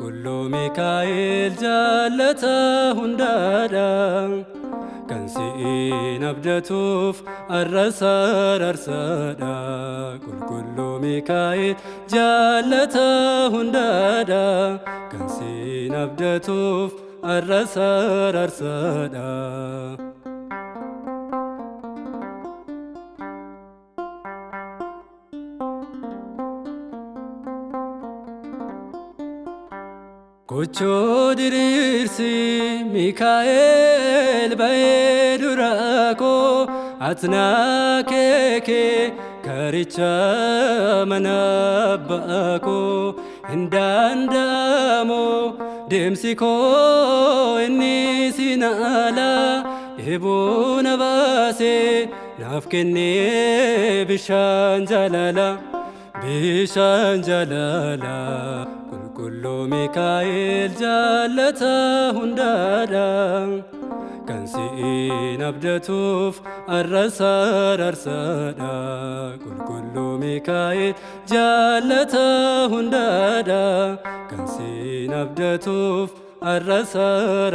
qulqulluu Mikaa'el jaallata hundaadha kan si'in abdatuuf arrasa arsaadha qulqulluu Mikaa'el jaallata hundaadha kan si'in abdatuuf arrasa arsaadha. Gochoo diriirsi Mikaa'el ba'ee dura koo atnaa keekee karicha mana abbaa koo hin danda'amu deemsi koo inni sin ala eeboo na baasee naaf kennee bishaan jaalala qulqulluu Mikaa'el jaallata hundaadha kan si'in abdatuuf arrasa arsaadha qulqulluu Mikaa'el jaallata hundaadha kan si'in abdatuuf arrasa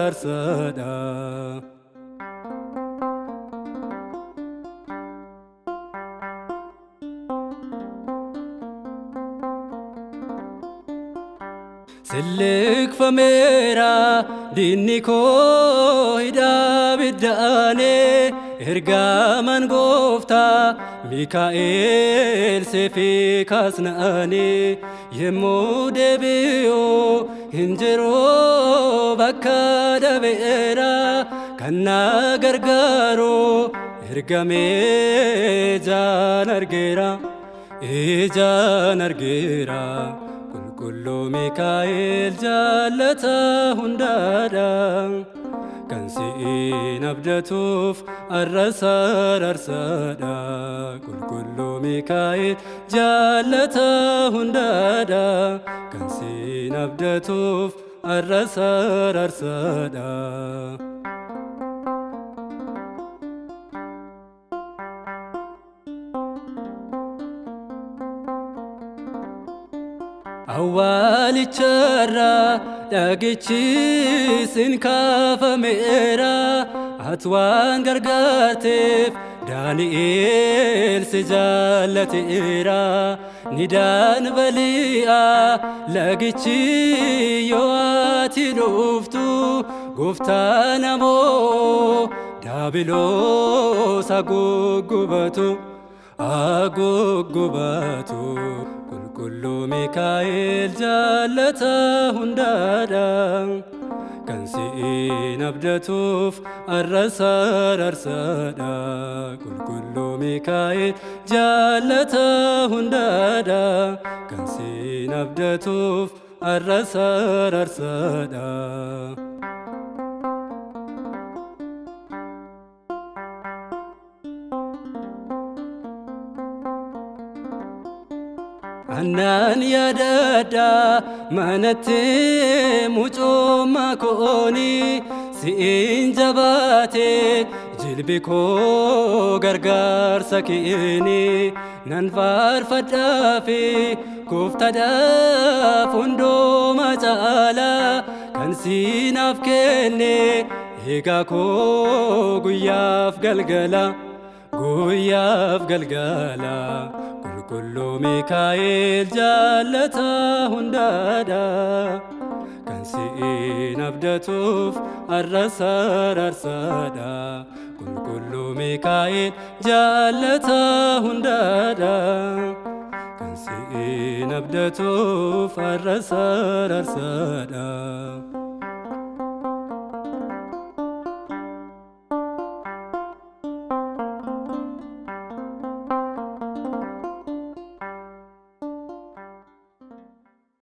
arsaadha. Sillikfameera diinni koo hidhaa biddaanee ergamaan gooftaa Mikaa'el seefii kaasna'anii yemmuu deebi'uu hin jiru bakka dhabeera kan na gargaaru ergamee ijaan argeera. Qulqulluu Mikaa'el jaallata hundaadha kan si'in abdatuuf arrasa arsaadha qulqulluu Mikaa'el jaallata hundaadha kan si'in abdatuuf arrasa arsaadha. Awwaalicharraa dhagichi sin kaafameera ati waan gargaarteef Daani'el si jaallateera nidaan bali'a lagichi yoo ati dhuftu gooftaan ammoo daabiloos haguggubatu qulqulluu Mikaa'el jaallata hundaadha kan si'in abdatuuf arrasa arsaadha qulqulluu Mikaa'el jaallata hundaadha kan si'in abdatuuf arrasa arsaadha. Annaan yaadadha manatti mucummaa kooni si'in jabaate jilbi koo gargaarsa keeni nan faarfadhaafi gooftaadhaaf hundumaa caala kan siinaaf kenne eegaa koo guyyaaf galgala qulqulluu Mikaa'el jaallata hundaadha kan si'in abdatuuf arrasa arsaadha qulqulluu Mikaa'el jaallata hundaadha kan si'in abdatuuf arrasa arsaadha.